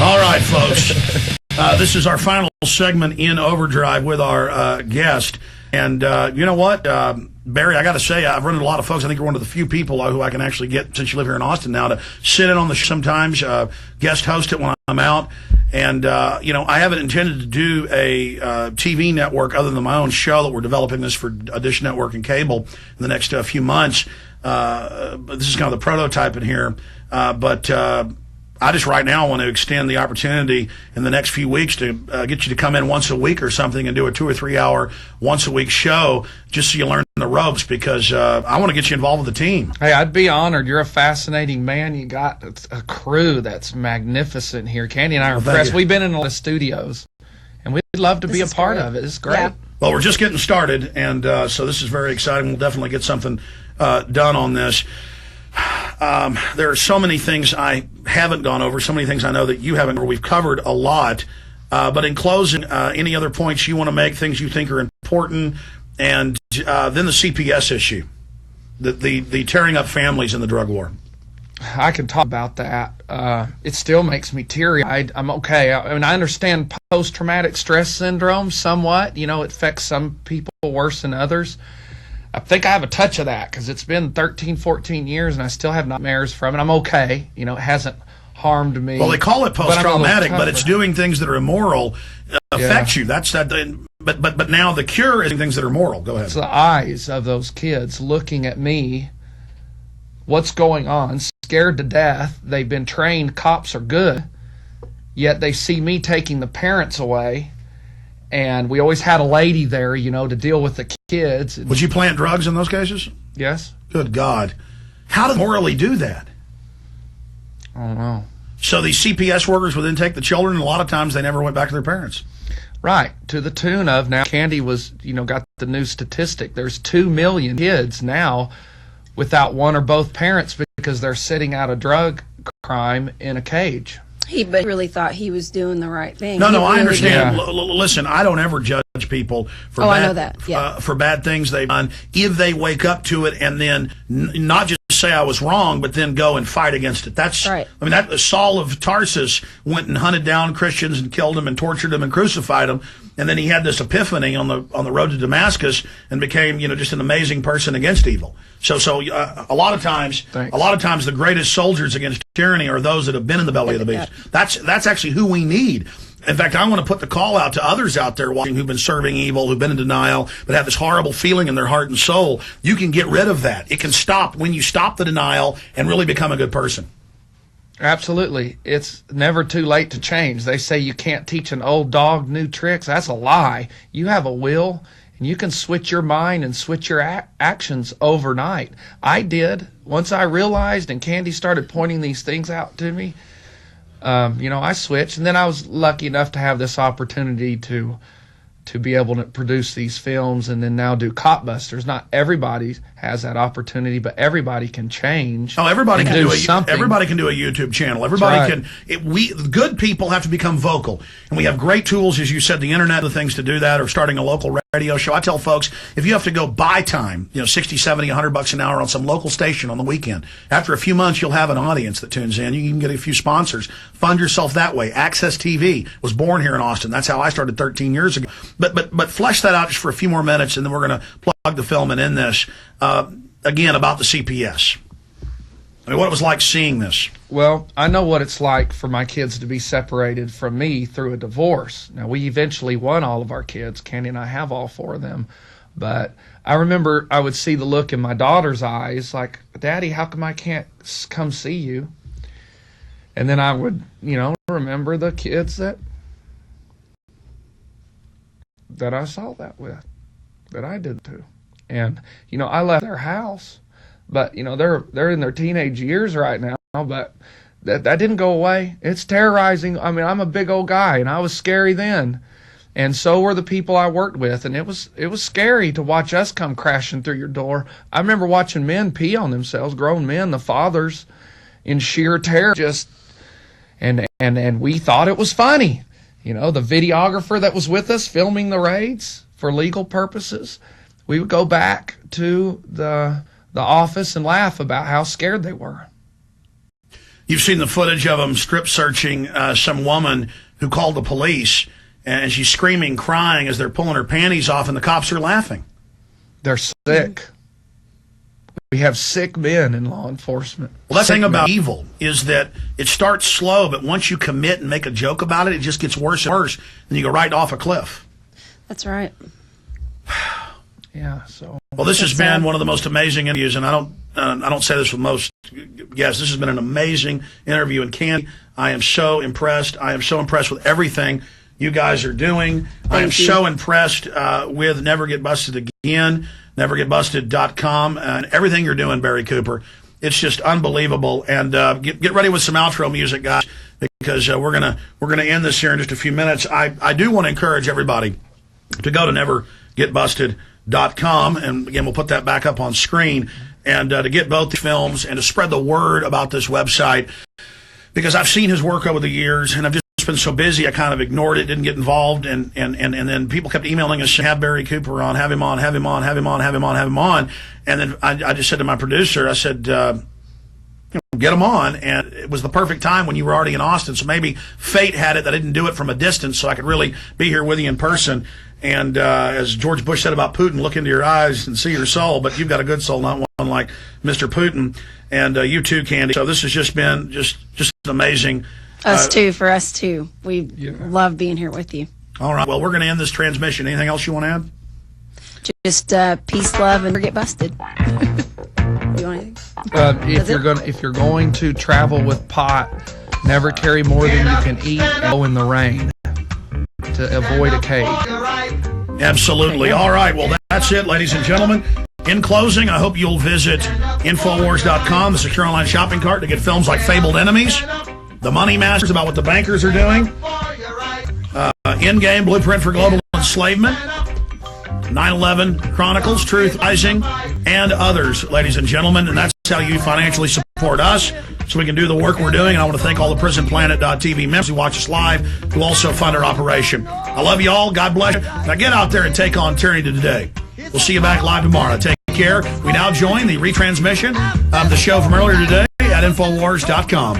All right, folks. This is our final segment in Overdrive with our guest. And you know what, Barry, I got to say, I've run into a lot of folks. I think you're one of the few people who I can actually get, since you live here in Austin now, to sit in on the show sometimes, guest host it when I'm out. And, I haven't intended to do a TV network other than my own show that we're developing this for Dish Network and cable in the next few months. But this is kind of the prototype in here. But I just right now want to extend the opportunity in the next few weeks to get you to come in once a week or something and do a 2 or 3 hour once a week show just so you learn the ropes, because I want to get you involved with the team. Hey, I'd be honored. You're a fascinating man. You got a crew that's magnificent here. Candy and I are impressed. We've been in a lot of studios, and we'd love to be a part of it. It's great. Yeah. Well, we're just getting started, and so this is very exciting. We'll definitely get something done on this. There are so many things I haven't gone over, so many things I know that you haven't. We've covered a lot. But in closing, any other points you want to make, things you think are important, and then the CPS issue, the tearing up families in the drug war. I can talk about that. It still makes me teary-eyed. I'm okay. I mean, I understand post-traumatic stress syndrome somewhat. It affects some people worse than others. I think I have a touch of that because it's been 13, 14 years and I still have nightmares from it. I'm okay. It hasn't harmed me. Well, they call it post-traumatic, but it's doing things that are immoral affect you. That's that. But now the cure is things that are moral. Go ahead. It's the eyes of those kids looking at me. What's going on? Scared to death. They've been trained cops are good, yet they see me taking the parents away. And we always had a lady there, to deal with the kids. Would you plant drugs in those cases? Yes. Good God. How do they morally do that? I don't know. So these CPS workers would then take the children, and a lot of times they never went back to their parents. Right. To the tune of, now Candy was, got the new statistic. There's 2 million kids now without one or both parents because they're sitting out a drug crime in a cage. He really thought he was doing the right thing. No, I understand. Yeah. Listen, I don't ever judge people for I know that. Yeah. For bad things they've done. If they wake up to it and then not just say I was wrong, but then go and fight against it. That's right. I mean, that Saul of Tarsus went and hunted down Christians and killed them and tortured them and crucified them, and then he had this epiphany on the road to Damascus and became just an amazing person against evil. So a lot of times the greatest soldiers against tyranny are those that have been in the belly of the beast. That's actually who we need. In fact, I want to put the call out to others out there watching who've been serving evil, who've been in denial, but have this horrible feeling in their heart and soul. You can get rid of that. It can stop when you stop the denial and really become a good person. Absolutely. It's never too late to change. They say you can't teach an old dog new tricks. That's a lie. You have a will, and you can switch your mind and switch your actions overnight. I did. Once I realized and Candy started pointing these things out to me, I switched, and then I was lucky enough to have this opportunity to be able to produce these films and then now do Cop Busters. Not everybody has that opportunity, but everybody can change. Oh, everybody can do something. Everybody can do a YouTube channel. Everybody can. Good people have to become vocal, and we have great tools, as you said, the internet, the things to do that, or starting a local radio show. I tell folks, if you have to go buy time, $60, $70, $100 an hour on some local station on the weekend, after a few months, you'll have an audience that tunes in. You can get a few sponsors. Fund yourself that way. Access TV was born here in Austin. That's how I started 13 years ago. But flesh that out just for a few more minutes, and then we're going to plug the film and end this. Again, about the CPS. I mean, what it was like seeing this. Well, I know what it's like for my kids to be separated from me through a divorce. Now, we eventually won all of our kids. Candy and I have all 4 of them. But I remember I would see the look in my daughter's eyes like, Daddy, how come I can't come see you? And then I would, remember the kids that I saw that with, that I did too. And, I left their house, but, they're in their teenage years right now, but that didn't go away. It's terrorizing. I mean, I'm a big old guy, and I was scary then. And so were the people I worked with, and it was scary to watch us come crashing through your door. I remember watching men pee on themselves, grown men, the fathers, in sheer terror, and we thought it was funny. The videographer that was with us filming the raids for legal purposes, we would go back to the office and laugh about how scared they were. You've seen the footage of them strip searching some woman who called the police, and she's screaming, crying as they're pulling her panties off, and the cops are laughing. They're sick. We have sick men in law enforcement. Well, that's the thing about evil is that it starts slow, but once you commit and make a joke about it, it just gets worse and worse, and you go right off a cliff. That's right. Yeah. So. Well, this has been one of the most amazing interviews, and I don't say this with most guests. This has been an amazing interview, and Candy, I am so impressed. I am so impressed with everything you guys are doing. I am so impressed with Never Get Busted Again, nevergetbusted.com, and everything you're doing, Barry Cooper. It's just unbelievable. And get ready with some outro music, guys, because we're gonna end this here in just a few minutes. I do want to encourage everybody to go to nevergetbusted.com, and again, we'll put that back up on screen, and to get both the films and to spread the word about this website, because I've seen his work over the years, and I've just been so busy I kind of ignored it, didn't get involved, and then people kept emailing us, have Barry Cooper on, have him on, have him on, have him on, have him on, have him on, and then I just said to my producer, I said, get him on, and it was the perfect time when you were already in Austin, so maybe fate had it that I didn't do it from a distance so I could really be here with you in person. And as George Bush said about Putin, look into your eyes and see your soul, but you've got a good soul, not one like Mr. Putin, and you too, Candy. So this has just been just amazing. For us too. We love being here with you. All right. Well, we're going to end this transmission. Anything else you want to add? Just peace, love, and never get busted. You want anything? If you're going to travel with pot, never carry more than you can eat and go in the rain to avoid a cave. Absolutely. All right. Well, that's it, ladies and gentlemen. In closing, I hope you'll visit Infowars.com, the secure online shopping cart, to get films like Fabled Enemies, The Money Masters, about what the bankers are doing, Endgame, Blueprint for Global Enslavement, 9/11 Chronicles, Truth Rising, and others, ladies and gentlemen. And that's how you financially support us so we can do the work we're doing. And I want to thank all the PrisonPlanet.tv members who watch us live, who also fund our operation. I love you all. God bless you. Now get out there and take on tyranny today. We'll see you back live tomorrow. Take care. We now join the retransmission of the show from earlier today at Infowars.com.